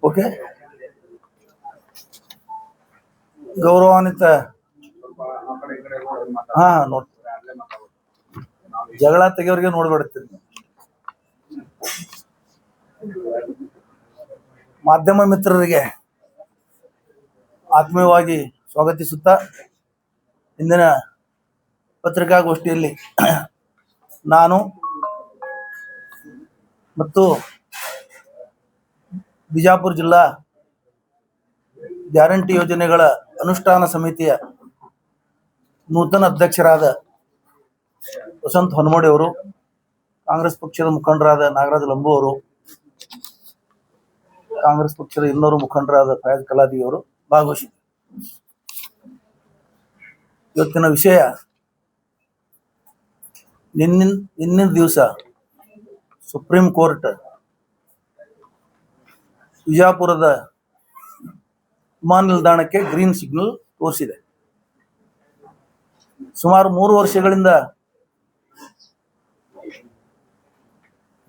Okay, ಗೌರವಾನ್ವಿತ ನೋಡ್ ಜಗಳ ತೆಗಿಯೋರಿಗೆ ನೋಡ್ಬಿಡ್ತೀನಿ. ಮಾಧ್ಯಮ ಮಿತ್ರರಿಗೆ ಆತ್ಮೀಯವಾಗಿ ಸ್ವಾಗತಿಸುತ್ತಾ, ಇಂದಿನ ಪತ್ರಿಕಾಗೋಷ್ಠಿಯಲ್ಲಿ ನಾನು ಮತ್ತು ಬಿಜಾಪುರ ಜಿಲ್ಲಾ ಗ್ಯಾರಂಟಿ ಯೋಜನೆಗಳ ಅನುಷ್ಠಾನ ಸಮಿತಿಯ ನೂತನ ಅಧ್ಯಕ್ಷರಾದ ವಸಂತ ಹೊನ್ನಮಡಿ ಅವರು, ಕಾಂಗ್ರೆಸ್ ಪಕ್ಷದ ಮುಖಂಡರಾದ ನಾಗರಾಜ ಲಂಬು ಅವರು, ಕಾಂಗ್ರೆಸ್ ಪಕ್ಷದ ಇನ್ನೋರು ಮುಖಂಡರಾದ ಫಯಾಜ್ ಕಲಾದಿ ಅವರು ಭಾಗವಹಿಸಿದ್ದಾರೆ. ಇವತ್ತಿನ ವಿಷಯ, ನಿನ್ನಿನ ದಿವಸ ಸುಪ್ರೀಂ ಕೋರ್ಟ್ ವಿಜಾಪುರದ ವಿಮಾನ ನಿಲ್ದಾಣಕ್ಕೆ ಗ್ರೀನ್ ಸಿಗ್ನಲ್ ತೋರಿಸಿದೆ. ಸುಮಾರು 3 ವರ್ಷಗಳಿಂದ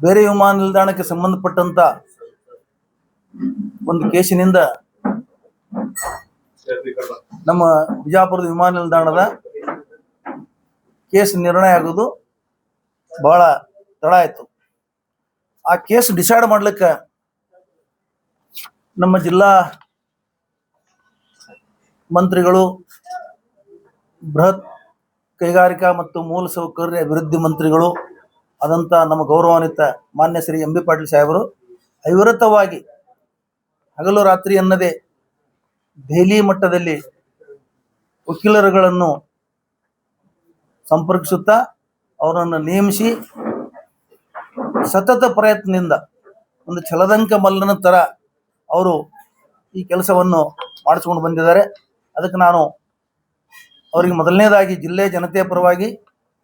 ಬೇರೆ ವಿಮಾನ ನಿಲ್ದಾಣಕ್ಕೆ ಸಂಬಂಧಪಟ್ಟಂತ ಒಂದು ಕೇಸಿನಿಂದ ನಮ್ಮ ಬಿಜಾಪುರದ ವಿಮಾನ ನಿಲ್ದಾಣದ ಕೇಸ್ ನಿರ್ಣಯ ಆಗೋದು ಬಹಳ ತಡ ಆಯ್ತು. ಆ ಕೇಸ್ ಡಿಸೈಡ್ ಮಾಡ್ಲಿಕ್ಕೆ ನಮ್ಮ ಜಿಲ್ಲಾ ಮಂತ್ರಿಗಳು, ಬೃಹತ್ ಕೈಗಾರಿಕಾ ಮತ್ತು ಮೂಲಸೌಕರ್ಯ ಅಭಿವೃದ್ಧಿ ಮಂತ್ರಿಗಳು ಆದಂಥ ನಮ್ಮ ಗೌರವಾನ್ವಿತ ಮಾನ್ಯ ಶ್ರೀ ಎಂ ಬಿ ಪಾಟೀಲ್ ಸಾಹೇಬರು ಅವಿರತವಾಗಿ ಹಗಲು ರಾತ್ರಿ ಎನ್ನದೇ ದೆಹಲಿ ಮಟ್ಟದಲ್ಲಿ ವಕೀಲರುಗಳನ್ನು ಸಂಪರ್ಕಿಸುತ್ತಾ ಅವರನ್ನು ನೇಮಿಸಿ ಸತತ ಪ್ರಯತ್ನದಿಂದ ಒಂದು ಛಲದಂಕ ಮಲ್ಲನ ಥರ ಅವರು ಈ ಕೆಲಸವನ್ನು ಮಾಡಿಸ್ಕೊಂಡು ಬಂದಿದ್ದಾರೆ. ಅದಕ್ಕೆ ನಾನು ಅವರಿಗೆ ಮೊದಲನೇದಾಗಿ ಜಿಲ್ಲೆ ಜನತೆಯ ಪರವಾಗಿ,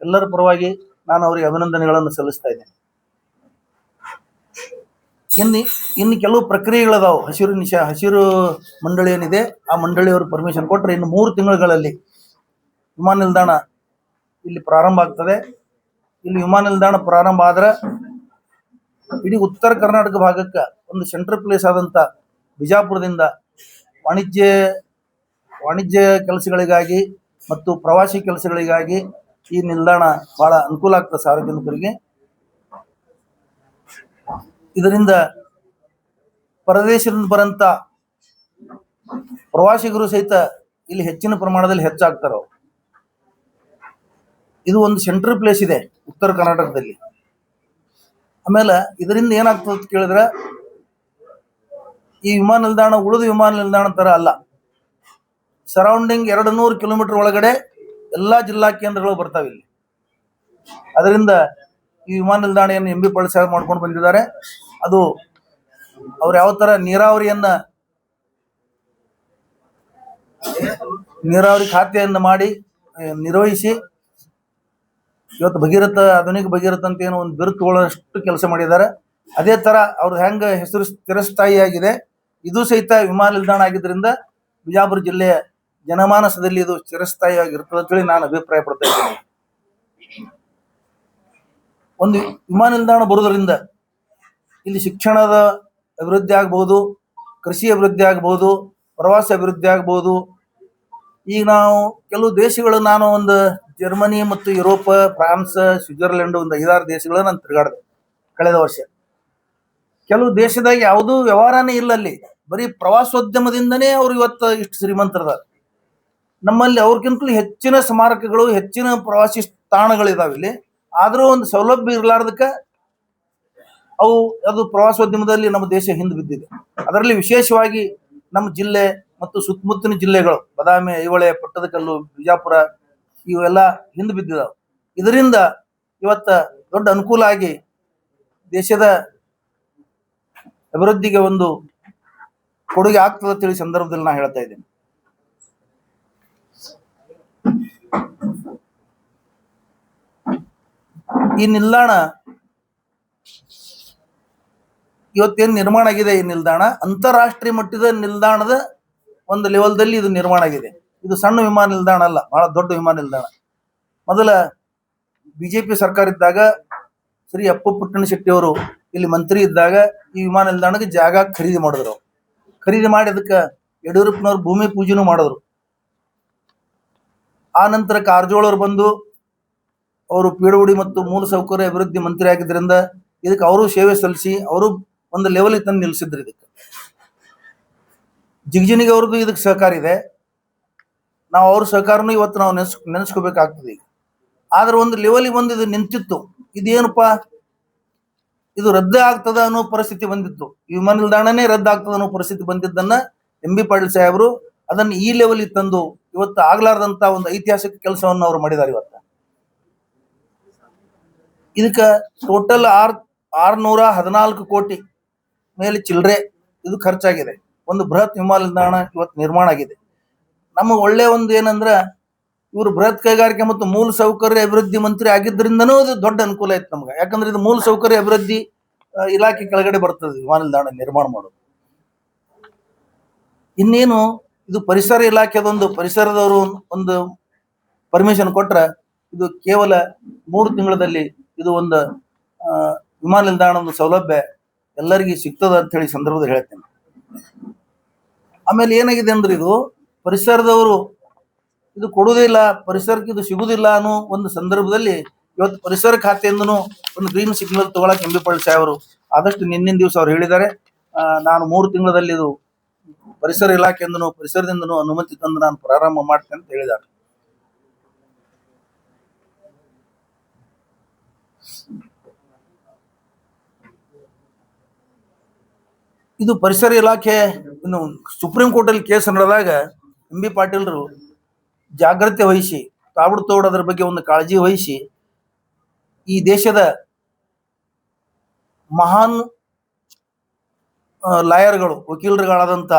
ಎಲ್ಲರ ಪರವಾಗಿ ನಾನು ಅವರಿಗೆ ಅಭಿನಂದನೆಗಳನ್ನು ಸಲ್ಲಿಸ್ತಾ ಇದ್ದೇನೆ. ಇನ್ನು ಕೆಲವು ಪ್ರಕ್ರಿಯೆಗಳದಾವು. ಹಸಿರು ಮಂಡಳಿ ಏನಿದೆ, ಆ ಮಂಡಳಿಯವರು ಪರ್ಮಿಷನ್ ಕೊಟ್ಟರೆ ಇನ್ನು 3 ತಿಂಗಳುಗಳಲ್ಲಿ ವಿಮಾನ ನಿಲ್ದಾಣ ಇಲ್ಲಿ ಪ್ರಾರಂಭ ಆಗ್ತದೆ. ಇಲ್ಲಿ ವಿಮಾನ ನಿಲ್ದಾಣ ಪ್ರಾರಂಭ ಆದ್ರೆ ಇಡೀ ಉತ್ತರ ಕರ್ನಾಟಕ ಭಾಗಕ್ಕೆ ಒಂದು ಸೆಂಟ್ರಲ್ ಪ್ಲೇಸ್ ಆದಂಥ ಬಿಜಾಪುರದಿಂದ ವಾಣಿಜ್ಯ ಕೆಲಸಗಳಿಗಾಗಿ ಮತ್ತು ಪ್ರವಾಸಿ ಕೆಲಸಗಳಿಗಾಗಿ ಈ ನಿಲ್ದಾಣ ಬಹಳ ಅನುಕೂಲ ಆಗ್ತದೆ ಸಾರ್ವಜನಿಕರಿಗೆ. ಇದರಿಂದ ಪರದೇಶದಿಂದ ಬರಂತ ಪ್ರವಾಸಿಗರು ಸಹಿತ ಇಲ್ಲಿ ಹೆಚ್ಚಿನ ಪ್ರಮಾಣದಲ್ಲಿ ಹೆಚ್ಚಾಗ್ತಾರೆ. ಇದು ಒಂದು ಸೆಂಟ್ರಲ್ ಪ್ಲೇಸ್ ಇದೆ ಉತ್ತರ ಕರ್ನಾಟಕದಲ್ಲಿ. ಆಮೇಲೆ ಇದರಿಂದ ಏನಾಗ್ತದೆ ಅಂತ ಕೇಳಿದ್ರೆ, ಈ ವಿಮಾನ ನಿಲ್ದಾಣ ಉಳಿದ ವಿಮಾನ ನಿಲ್ದಾಣ ಥರ ಅಲ್ಲ. ಸರೌಂಡಿಂಗ್ 200 ಕಿಲೋಮೀಟರ್ ಒಳಗಡೆ ಎಲ್ಲ ಜಿಲ್ಲಾ ಕೇಂದ್ರಗಳು ಬರ್ತಾವೆ ಇಲ್ಲಿ. ಅದರಿಂದ ಈ ವಿಮಾನ ನಿಲ್ದಾಣವನ್ನು ಎಂ ಬಿ ಪಾಟೀಲ್ ಸಾಹೇಬ್ ಮಾಡ್ಕೊಂಡು ಬಂದಿದ್ದಾರೆ. ಅದು ಅವ್ರು ಯಾವ ಥರ ನೀರಾವರಿ ಖಾತೆಯನ್ನು ಮಾಡಿ ನಿರ್ವಹಿಸಿ ಇವತ್ತು ಆಧುನಿಕ ಭಗೀರಥ ಅಂತ ಏನೋ ಒಂದು ಬಿರುಕು ತಗೊಳ್ಳೋಷ್ಟು ಕೆಲಸ ಮಾಡಿದ್ದಾರೆ. ಅದೇ ಥರ ಅವ್ರು ಹೆಂಗೆ ಹೆಸರು ಸ್ಥಿರಸ್ಥಾಯಿಯಾಗಿದೆ, ಇದು ಸಹಿತ ವಿಮಾನ ನಿಲ್ದಾಣ ಆಗಿದ್ದರಿಂದ ಬಿಜಾಪುರ ಜಿಲ್ಲೆಯ ಜನಮಾನಸದಲ್ಲಿ ಇದು ಚಿರಸ್ಥಾಯಿಯಾಗಿರ್ತದೆ ಅಂತೇಳಿ ನಾನು ಅಭಿಪ್ರಾಯ ಪಡ್ತಾ ಇದ್ದೇನೆ. ಒಂದು ವಿಮಾನ ನಿಲ್ದಾಣ ಬರೋದ್ರಿಂದ ಇಲ್ಲಿ ಶಿಕ್ಷಣದ ಅಭಿವೃದ್ಧಿ ಆಗ್ಬೋದು, ಕೃಷಿ ಅಭಿವೃದ್ಧಿ ಆಗ್ಬೋದು, ಪ್ರವಾಸ ಅಭಿವೃದ್ಧಿ ಆಗ್ಬೋದು. ಈಗ ನಾವು ಕೆಲವು ದೇಶಗಳು, ನಾನು ಒಂದು ಜರ್ಮನಿ ಮತ್ತು ಯುರೋಪ್, ಫ್ರಾನ್ಸ್, ಸ್ವಿಟ್ಜರ್ಲೆಂಡ್ ಒಂದು 5-6 ದೇಶಗಳು ನಾನು ತಿರುಗಾಡಿದೆ ಕಳೆದ ವರ್ಷ. ಕೆಲವು ದೇಶದಾಗ ಯಾವುದೂ ವ್ಯವಹಾರನೇ ಇಲ್ಲ, ಅಲ್ಲಿ ಬರೀ ಪ್ರವಾಸೋದ್ಯಮದಿಂದನೇ ಅವ್ರು ಇವತ್ತು ಇಷ್ಟು ಶ್ರೀಮಂತರದ. ನಮ್ಮಲ್ಲಿ ಅವ್ರಿಗಿಂತಲೂ ಹೆಚ್ಚಿನ ಸ್ಮಾರಕಗಳು, ಹೆಚ್ಚಿನ ಪ್ರವಾಸಿ ತಾಣಗಳಿದಾವೆ ಇಲ್ಲಿ. ಆದರೂ ಒಂದು ಸೌಲಭ್ಯ ಇರಲಾರ್ದಕ್ಕೆ ಅದು ಪ್ರವಾಸೋದ್ಯಮದಲ್ಲಿ ನಮ್ಮ ದೇಶ ಹಿಂದೆ ಬಿದ್ದಿದೆ. ಅದರಲ್ಲಿ ವಿಶೇಷವಾಗಿ ನಮ್ಮ ಜಿಲ್ಲೆ ಮತ್ತು ಸುತ್ತಮುತ್ತಲಿನ ಜಿಲ್ಲೆಗಳು, ಬಾದಾಮಿ, ಐಹೊಳೆ, ಪಟ್ಟದಕಲ್ಲು, ಬಿಜಾಪುರ, ಇವೆಲ್ಲ ಹಿಂದೆ ಬಿದ್ದಿದ್ದಾವೆ. ಇದರಿಂದ ಇವತ್ತು ದೊಡ್ಡ ಅನುಕೂಲ ಆಗಿ ದೇಶದ ಅಭಿವೃದ್ಧಿಗೆ ಒಂದು ಕೊಡುಗೆ ಆಗ್ತದೆ ಅಂತೇಳಿ ಸಂದರ್ಭದಲ್ಲಿ ನಾನು ಹೇಳ್ತಾ ಇದ್ದೇನೆ. ಈ ನಿಲ್ದಾಣ ಇವತ್ತೇನು ನಿರ್ಮಾಣ ಆಗಿದೆ, ಈ ನಿಲ್ದಾಣ ಅಂತಾರಾಷ್ಟ್ರೀಯ ಮಟ್ಟದ ನಿಲ್ದಾಣದ ಒಂದು ಲೆವೆಲ್ದಲ್ಲಿ ಇದು ನಿರ್ಮಾಣ ಆಗಿದೆ. ಇದು ಸಣ್ಣ ವಿಮಾನ ನಿಲ್ದಾಣ ಅಲ್ಲ, ಬಹಳ ದೊಡ್ಡ ವಿಮಾನ ನಿಲ್ದಾಣ. ಮೊದಲ ಬಿಜೆಪಿ ಸರ್ಕಾರ ಇದ್ದಾಗ ಶ್ರೀ ಅಪ್ಪು ಪುಟ್ಟಣಶೆಟ್ಟಿ ಅವರು ಇಲ್ಲಿ ಮಂತ್ರಿ ಇದ್ದಾಗ ಈ ವಿಮಾನ ನಿಲ್ದಾಣಕ್ಕೆ ಜಾಗ ಖರೀದಿ ಮಾಡಿದ್ರು. ಖರೀದಿ ಮಾಡಿ ಅದಕ್ಕೆ ಯಡಿಯೂರಪ್ಪನವ್ರು ಭೂಮಿ ಪೂಜೆನೂ ಮಾಡಿದ್ರು. ಆ ನಂತರ ಕಾರಜೋಳ ಅವರು ಬಂದು ಅವರು ಪೀಡಬುಡಿ ಮತ್ತು ಮೂಲಸೌಕರ್ಯ ಅಭಿವೃದ್ಧಿ ಮಂತ್ರಿ ಆಗಿದ್ದರಿಂದ ಇದಕ್ಕೆ ಅವರು ಸೇವೆ ಸಲ್ಲಿಸಿ ಅವರು ಒಂದು ಲೆವೆಲ್ಗೆ ತಂದು ನಿಲ್ಲಿಸಿದ್ರು. ಇದಕ್ಕೆ ಜಿಗಜಿಣಿಗೆ ಅವ್ರದ್ದು ಇದಕ್ಕೆ ಸಹಕಾರ ಇದೆ. ನಾವು ಅವ್ರ ಸಹಕಾರನೂ ಇವತ್ತು ನಾವು ನೆನೆಸ್ಕೋಬೇಕಾಗ್ತದೆ. ಈಗ ಆದ್ರೆ ಒಂದು ಲೆವೆಲಿಗೆ ಬಂದು ಇದು ನಿಂತಿತ್ತು. ಇದೇನಪ್ಪ ಇದು ರದ್ದು ಆಗ್ತದ ಅನ್ನೋ ಪರಿಸ್ಥಿತಿ ಬಂದಿತ್ತು. ಈ ವಿಮಾನ ನಿಲ್ದಾಣನೇ ರದ್ದು ಆಗ್ತದ ಅನ್ನೋ ಪರಿಸ್ಥಿತಿ ಬಂದಿದ್ದನ್ನ ಎಂ.ಬಿ. ಪಾಟೀಲ್ ಸಾಹೇಬರು ಅದನ್ನು ಈ ಲೆವೆಲಿಗೆ ತಂದು ಇವತ್ತು ಆಗ್ಲಾರ್ದಂತ ಒಂದು ಐತಿಹಾಸಿಕ ಕೆಲಸವನ್ನು ಅವರು ಮಾಡಿದ್ದಾರೆ. ಇವತ್ತು ಇದಕ್ಕೆ ಟೋಟಲ್ 614 ಕೋಟಿ ಮೇಲೆ ಚಿಲ್ಲರೆ ಇದು ಖರ್ಚಾಗಿದೆ. ಒಂದು ಬೃಹತ್ ವಿಮಾನ ನಿಲ್ದಾಣ ಇವತ್ತು ನಿರ್ಮಾಣ ಆಗಿದೆ. ನಮ್ಮ ಒಳ್ಳೆ ಒಂದು ಏನಂದ್ರೆ ಇವರು ಬೃಹತ್ ಕೈಗಾರಿಕೆ ಮತ್ತು ಮೂಲ ಸೌಕರ್ಯ ಅಭಿವೃದ್ಧಿ ಮಂತ್ರಿ ಆಗಿದ್ದರಿಂದನೂ ಅದು ದೊಡ್ಡ ಅನುಕೂಲ ಆಯ್ತು ನಮ್ಗೆ. ಯಾಕಂದ್ರೆ ಇದು ಮೂಲ ಸೌಕರ್ಯ ಅಭಿವೃದ್ಧಿ ಇಲಾಖೆ ಕೆಳಗಡೆ ಬರ್ತದೆ ವಿಮಾನ ನಿಲ್ದಾಣ ನಿರ್ಮಾಣ ಮಾಡೋದು. ಇನ್ನೇನು ಇದು ಪರಿಸರ ಇಲಾಖೆದೊಂದು ಪರಿಸರದವರು ಒಂದು ಪರ್ಮಿಷನ್ ಕೊಟ್ರೆ ಇದು ಕೇವಲ 3 ತಿಂಗಳಲ್ಲಿ ಇದು ಒಂದು ವಿಮಾನ ನಿಲ್ದಾಣದ ಸೌಲಭ್ಯ ಎಲ್ಲರಿಗೂ ಸಿಗ್ತದ ಅಂತ ಹೇಳಿ ಸಂದರ್ಭದಲ್ಲಿ ಹೇಳ್ತೇನೆ. ಆಮೇಲೆ ಏನಾಗಿದೆ ಅಂದ್ರೆ ಇದು ಪರಿಸರದವರು ಇದು ಕೊಡುವುದಿಲ್ಲ, ಪರಿಸರಕ್ಕೆ ಇದು ಸಿಗುವುದಿಲ್ಲ ಅನ್ನೋ ಒಂದು ಸಂದರ್ಭದಲ್ಲಿ ಇವತ್ತು ಪರಿಸರ ಖಾತೆಯಿಂದನೂ ಒಂದು ಗ್ರೀನ್ ಸಿಗ್ನಲ್ ತಗೊಳಕ್ಕೆ ಎಂ.ಬಿ. ಪಾಟೀಲ್ ಸಾಹೇಬರು ಆದಷ್ಟು ನಿನ್ನಿನ ದಿವಸ ಅವ್ರು ಹೇಳಿದ್ದಾರೆ. ನಾನು 3 ತಿಂಗಳಲ್ಲಿ ಇದು ಪರಿಸರ ಇಲಾಖೆಯಿಂದನೂ ಪರಿಸರದಿಂದನೂ ಅನುಮತಿ ತಂದು ನಾನು ಪ್ರಾರಂಭ ಮಾಡ್ತೇನೆ ಅಂತ ಹೇಳಿದ್ದಾರೆ. ಇದು ಪರಿಸರ ಇಲಾಖೆ ಇನ್ನು ಸುಪ್ರೀಂ ಕೋರ್ಟಲ್ಲಿ ಕೇಸ್ ನಡೆದಾಗ ಎಂ.ಬಿ. ಪಾಟೀಲ್ರು ಜಾಗ್ರತೆ ವಹಿಸಿ ತಾಬಡ್ತೋಡು ಅದರ ಬಗ್ಗೆ ಒಂದು ಕಾಳಜಿ ವಹಿಸಿ ಈ ದೇಶದ ಮಹಾನ್ ಲಾಯರ್ಗಳು ವಕೀಲರುಗಳಾದಂಥ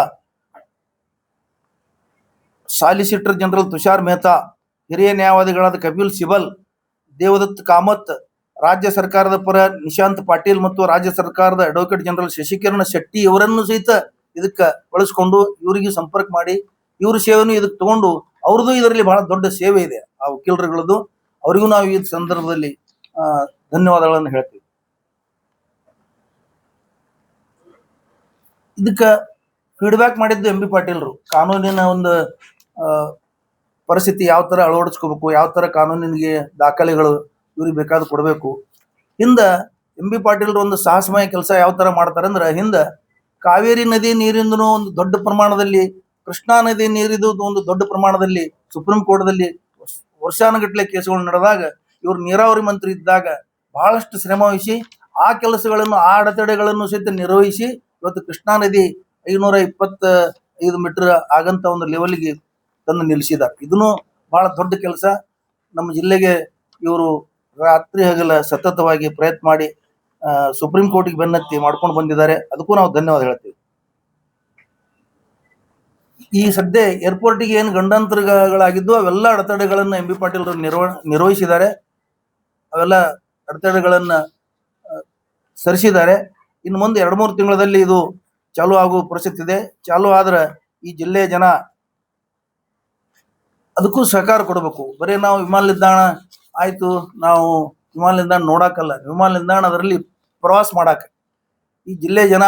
ಸಾಲಿಸಿಟರ್ ಜನರಲ್ ತುಷಾರ್ ಮೆಹ್ತಾ, ಹಿರಿಯ ನ್ಯಾಯವಾದಿಗಳಾದ ಕಪಿಲ್ ಸಿಬಲ್, ದೇವದತ್ ಕಾಮತ್, ರಾಜ್ಯ ಸರ್ಕಾರದ ಪರ ನಿಶಾಂತ್ ಪಾಟೀಲ್ ಮತ್ತು ರಾಜ್ಯ ಸರ್ಕಾರದ ಅಡ್ವೊಕೇಟ್ ಜನರಲ್ ಶಶಿಕಿರಣ್ ಶೆಟ್ಟಿ ಇವರನ್ನು ಸಹಿತ ಇದಕ್ಕೆ ಬಳಸ್ಕೊಂಡು ಇವರಿಗೆ ಸಂಪರ್ಕ ಮಾಡಿ ಇವ್ರ ಸೇವೆಯನ್ನು ಇದಕ್ಕೆ ತಗೊಂಡು ಅವ್ರದ್ದು ಇದರಲ್ಲಿ ಬಹಳ ದೊಡ್ಡ ಸೇವೆ ಇದೆ ಆ ವಕೀಲರುಗಳದ್ದು. ಅವರಿಗೂ ನಾವು ಈ ಸಂದರ್ಭದಲ್ಲಿ ಧನ್ಯವಾದಗಳನ್ನು ಹೇಳ್ತೀವಿ. ಇದಕ್ಕೆ ಫೀಡ್ಬ್ಯಾಕ್ ಮಾಡಿದ್ದು ಎಂ.ಬಿ. ಪಾಟೀಲ್ರು ಕಾನೂನಿನ ಒಂದು ಪರಿಸ್ಥಿತಿ ಯಾವ ಥರ ಅಳವಡಿಸ್ಕೋಬೇಕು, ಯಾವ ಥರ ಕಾನೂನಿಗೆ ದಾಖಲೆಗಳು ಇವ್ರಿಗೆ ಬೇಕಾದ ಕೊಡಬೇಕು. ಹಿಂದೆ ಎಂ.ಬಿ. ಪಾಟೀಲ್ರು ಒಂದು ಸಾಹಸಮಯ ಕೆಲಸ ಯಾವ ಥರ ಮಾಡ್ತಾರೆ ಅಂದ್ರೆ ಹಿಂದೆ ಕಾವೇರಿ ನದಿ ನೀರಿಂದನೂ ಒಂದು ದೊಡ್ಡ ಪ್ರಮಾಣದಲ್ಲಿ, ಕೃಷ್ಣಾ ನದಿ ನೀರಿದು ಒಂದು ದೊಡ್ಡ ಪ್ರಮಾಣದಲ್ಲಿ ಸುಪ್ರೀಂ ಕೋರ್ಟ್ದಲ್ಲಿ ವರ್ಷಾನುಗಟ್ಟಲೆ ಕೇಸುಗಳು ನಡೆದಾಗ ಇವರು ನೀರಾವರಿ ಮಂತ್ರಿ ಇದ್ದಾಗ ಬಹಳಷ್ಟು ಶ್ರಮ ವಹಿಸಿ ಆ ಕೆಲಸಗಳನ್ನು ಆ ಅಡೆತಡೆಗಳನ್ನು ಸಹಿತ ನಿರ್ವಹಿಸಿ ಇವತ್ತು ಕೃಷ್ಣಾ ನದಿ 525 ಮೀಟರ್ ಆಗಂತ ಒಂದು ಲೆವೆಲ್ಗೆ ತಂದು ನಿಲ್ಲಿಸಿದ್ದಾರೆ. ಇದನ್ನು ಬಹಳ ದೊಡ್ಡ ಕೆಲಸ. ನಮ್ಮ ಜಿಲ್ಲೆಗೆ ಇವರು ರಾತ್ರಿ ಹಗಲ ಸತತವಾಗಿ ಪ್ರಯತ್ನ ಮಾಡಿ ಸುಪ್ರೀಂ ಕೋರ್ಟ್ಗೆ ಬೆನ್ನತ್ತಿ ಮಾಡ್ಕೊಂಡು ಬಂದಿದ್ದಾರೆ. ಅದಕ್ಕೂ ನಾವು ಧನ್ಯವಾದ ಹೇಳ್ತೀವಿ. ಈ ಸದ್ಯ ಏರ್ಪೋರ್ಟಿಗೆ ಏನು ಗಂಡಾಂತರಗಳಾಗಿದ್ದು ಅವೆಲ್ಲ ಅಡೆತಡೆಗಳನ್ನು ಎಂ.ಬಿ. ಪಾಟೀಲ್ರು ನಿರ್ವಹಿಸಿದ್ದಾರೆ. ಅವೆಲ್ಲ ಅಡೆತಡೆಗಳನ್ನು ಸರಿಸಿದ್ದಾರೆ. ಇನ್ನು ಮುಂದೆ 2-3 ತಿಂಗಳಲ್ಲಿ ಇದು ಚಾಲು ಆಗುವ ಪರಿಸ್ಥಿತಿ ಇದೆ. ಚಾಲು ಆದ್ರೆ ಈ ಜಿಲ್ಲೆಯ ಜನ ಅದಕ್ಕೂ ಸಹಕಾರ ಕೊಡಬೇಕು. ಬರೀ ನಾವು ವಿಮಾನ ನಿಲ್ದಾಣ ಆಯಿತು ನಾವು ವಿಮಾನ ನಿಲ್ದಾಣ ನೋಡಕ್ಕಲ್ಲ, ವಿಮಾನ ನಿಲ್ದಾಣ ಅದರಲ್ಲಿ ಪ್ರವಾಸ ಮಾಡಕ್ಕೆ ಈ ಜಿಲ್ಲೆಯ ಜನ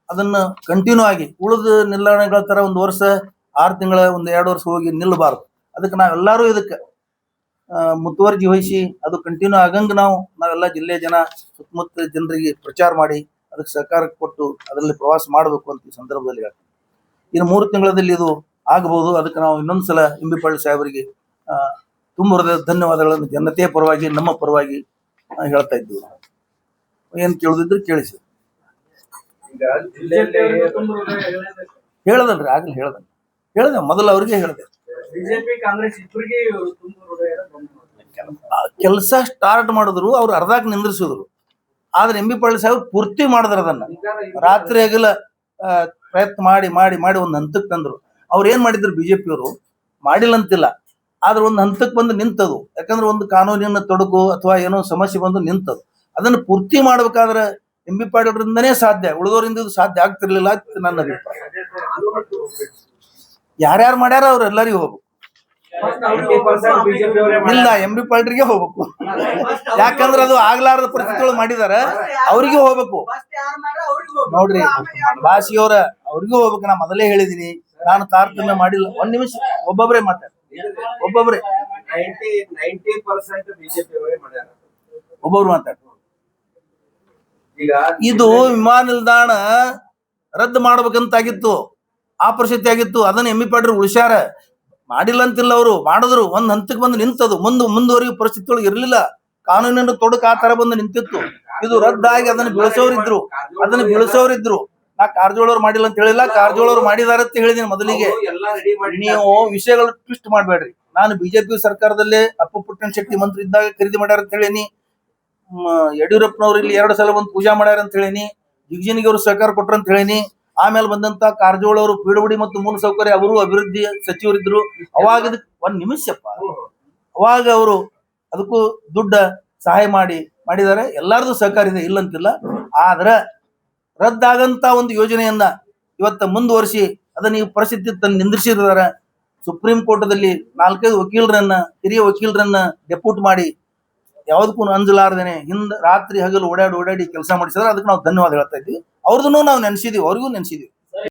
ಅದನ್ನು ಕಂಟಿನ್ಯೂ ಆಗಿ ಉಳಿದ ನಿಲ್ದಾಣಗಳ ಥರ 1 ವರ್ಷ 6 ತಿಂಗಳ 1-2 ವರ್ಷ ಹೋಗಿ ನಿಲ್ಲಬಾರ್ದು. ಅದಕ್ಕೆ ನಾವೆಲ್ಲರೂ ಇದಕ್ಕೆ ಮುತುವರ್ಜಿ ವಹಿಸಿ ಅದು ಕಂಟಿನ್ಯೂ ಆಗಂಗೆ ನಾವೆಲ್ಲ ಜಿಲ್ಲೆಯ ಜನ ಸುತ್ತಮುತ್ತ ಜನರಿಗೆ ಪ್ರಚಾರ ಮಾಡಿ ಅದಕ್ಕೆ ಸಹಕಾರ ಕೊಟ್ಟು ಅದರಲ್ಲಿ ಪ್ರವಾಸ ಮಾಡಬೇಕು ಅಂತ ಈ ಸಂದರ್ಭದಲ್ಲಿ ಹೇಳ್ತೀವಿ. ಇನ್ನು 3 ತಿಂಗಳಲ್ಲಿ ಇದು ಆಗಬಹುದು. ಅದಕ್ಕೆ ನಾವು ಇನ್ನೊಂದು ಸಲ ಎಂ.ಬಿ. ಪಾಟೀಲ್ ಸಾಹೇಬರಿಗೆ ತುಂಬ ಹೃದಯದ ಧನ್ಯವಾದಗಳನ್ನು ಜನತೆಯ ಪರವಾಗಿ ನಮ್ಮ ಪರವಾಗಿ ಹೇಳ್ತಾ ಇದ್ದೀವಿ. ಏನು ಕೇಳೋದಿದ್ರೆ ಕೇಳಿಸಿ. ಹೇಳದಲ್ರಿ ಆಗ್ಲಿ ಹೇಳ್ದೆ ಮೊದಲು ಅವ್ರಿಗೆ ಹೇಳ್ದೆ. ಕೆಲಸ ಸ್ಟಾರ್ಟ್ ಮಾಡಿದ್ರು ಅವ್ರು ಅರ್ಧಕ್ಕೆ ನಿಂದ್ರಿಸಿದ್ರು. ಆದ್ರೆ ಎಂ.ಬಿ. ಪಾಟೀಲ್ ಸಾಹೇಬ್ ಪೂರ್ತಿ ಮಾಡಿದ್ರು. ಅದನ್ನ ರಾತ್ರಿ ಹಗಲ ಪ್ರಯತ್ನ ಮಾಡಿ ಮಾಡಿ ಮಾಡಿ ಒಂದು ಹಂತಕ್ಕೆ ತಂದ್ರು. ಅವ್ರು ಏನ್ ಮಾಡಿದ್ರು ಬಿಜೆಪಿಯವರು ಮಾಡಿಲ್ಲ ಅಂತಿಲ್ಲ, ಆದ್ರೆ ಒಂದು ಹಂತಕ್ಕೆ ಬಂದು ನಿಂತದು. ಯಾಕಂದ್ರೆ ಒಂದು ಕಾನೂನಿನ ತೊಡಕು ಅಥವಾ ಏನೋ ಸಮಸ್ಯೆ ಬಂದು ನಿಂತದು. ಅದನ್ನು ಪೂರ್ತಿ ಮಾಡ್ಬೇಕಾದ್ರೆ ಎಂ.ಬಿ. ಪಾಟೀಲ್ರಿಂದನೇ ಸಾಧ್ಯ, ಉಳಿದವರಿಂದ ಇದು ಸಾಧ್ಯ ಆಗ್ತಿರ್ಲಿಲ್ಲ ಅಂತ ನನ್ನ ಅಭಿಪ್ರಾಯ. ಯಾರ್ಯಾರು ಮಾಡ್ಯಾರ ಅವ್ರೆಲ್ಲರಿಗೂ ಹೋಗ್ಬೇಕು. 90% ಬಿಜೆಪಿ ಅವರೇ ಇಲ್ಲ, ಎಂ ಬಿ ಪಾಲ್ರಿಗೆ ಹೋಗ್ಬೇಕು. ಯಾಕಂದ್ರೆ ಅದು ಆಗ್ಲಾರದ ಪರಿಸ್ಥಿತಿಗಳು ಮಾಡಿದಾರೆ, ಅವ್ರಿಗೆ ಹೋಗ್ಬೇಕು. ನೋಡ್ರಿ ಭಾಷಿಯವ್ರ ಅವ್ರಿಗೂ ಹೋಗ್ಬೇಕು. ನಾ ಮೊದಲೇ ಹೇಳಿದೀನಿ, ನಾನು ತಾರತಮ್ಯ ಮಾಡಿಲ್ಲ. ಒಂದ್ ನಿಮಿಷ, ಒಬ್ಬೊಬ್ರೆ ಮಾತಾಡ, ಒಬ್ಬೊಬ್ರೆ 90% ಬಿಜೆಪಿ ಅವರೇ ಮಾಡ್ಯಾರ. ಒಬ್ಬೊಬ್ರು ಮಾತಾಡ. ಈಗ ಇದು ವಿಮಾನ ನಿಲ್ದಾಣ ರದ್ದು ಮಾಡ್ಬೇಕಂತಾಗಿತ್ತು, ಆ ಪರಿಸ್ಥಿತಿ ಆಗಿತ್ತು. ಅದನ್ನ ಎಂ ಬಿ ಪಾಟೀಲ್ ಉಳಿಸ್ಯಾರ, ಮಾಡಿಲ್ಲ ಅಂತಿಲ್ಲ. ಅವರು ಮಾಡಿದ್ರು, ಒಂದ್ ಹಂತಕ್ಕೆ ಬಂದು ನಿಂತದು. ಮುಂದುವರಿಯೋ ಪರಿಸ್ಥಿತಿ ಒಳಗೆ ಇರ್ಲಿಲ್ಲ. ಕಾನೂನಿನ ತೊಡಕು ಆ ತರ ಬಂದು ನಿಂತಿತ್ತು. ಇದು ರದ್ದಾಗಿ ಅದನ್ನ ಬೀಳಿಸೋರಿದ್ರು. ನಾ ಕಾರಜೋಳ ಅವ್ರು ಮಾಡಿಲ್ಲ ಅಂತ ಹೇಳಿಲ್ಲ, ಕಾರಜೋಳ ಅವ್ರು ಮಾಡಿದಾರ ಅಂತ ಹೇಳಿದೀನಿ ಮೊದಲಿಗೆ. ಎಲ್ಲಾ ರೆಡಿ ಮಾಡಿ ನೀವು ವಿಷಯಗಳು ಟ್ವಿಸ್ಟ್ ಮಾಡ್ಬೇಡ್ರಿ. ನಾನು ಬಿಜೆಪಿ ಸರ್ಕಾರದಲ್ಲೇ ಅಪ್ಪು ಪುಟ್ಟಣ ಶೆಟ್ಟಿ ಮಂತ್ರಿ ಇದ್ದಾಗ ಖರೀದಿ ಮಾಡ್ಯಾರ ಅಂತ ಹೇಳಿನಿ. ಯಡಿಯೂರಪ್ಪನವ್ರು ಇಲ್ಲಿ 2 ಸಲ ಬಂದು ಪೂಜಾ ಮಾಡ್ಯಾರ ಅಂತ ಹೇಳಿನಿ. ಜಿಗ್ಜಿನಿಗೆ ಅವರು ಸಹಕಾರ ಕೊಟ್ರ ಅಂತ ಹೇಳಿನಿ. ಆಮೇಲೆ ಬಂದಂತ ಕಾರಜೋಳ ಅವರು ಪಿಡಬ್ಲ್ಯೂಡಿ ಮತ್ತು ಮೂಲಸೌಕರ್ಯ ಅವರು ಅಭಿವೃದ್ಧಿ ಸಚಿವರಿದ್ರು. ಅವಾಗ ಒಂದ್ ನಿಮಿಷಪ್ಪ, ಅವಾಗ ಅವರು ಅದಕ್ಕೂ ದುಡ್ಡ ಸಹಾಯ ಮಾಡಿದ್ದಾರೆ. ಎಲ್ಲಾರ್ದು ಸಹಕಾರ ಇದೆ, ಇಲ್ಲಂತಿಲ್ಲ. ಆದ್ರ ರದ್ದಾಗಂತ ಒಂದು ಯೋಜನೆಯನ್ನ ಇವತ್ತ ಮುಂದುವರಿಸಿ ಅದನ್ನ ಈ ಪರಿಸ್ಥಿತಿ ತಂದು ನಿಂದಿಸಿದಾರೆ. ಸುಪ್ರೀಂ ಕೋರ್ಟದಲ್ಲಿ 4-5 ವಕೀಲರನ್ನ, ಹಿರಿಯ ವಕೀಲರನ್ನ ಡೆಪ್ಯೂಟ್ ಮಾಡಿ ಯಾವ್ದಕ್ಕೂ ಅಂಜಲಾರ್ದೇನೆ ರಾತ್ರಿ ಹಗಲು ಓಡಾಡಿ ಕೆಲಸ ಮಾಡಿಸಿದ್ರೆ ಅದಕ್ಕೆ ನಾವು ಧನ್ಯವಾದ ಹೇಳ್ತಾ ಇದ್ವಿ. ಅವ್ರದನ್ನು ನಾವು ನೆನೆಸಿದೀವಿ, ಅವ್ರಿಗೂ ನೆನೆಸಿದೀವಿ.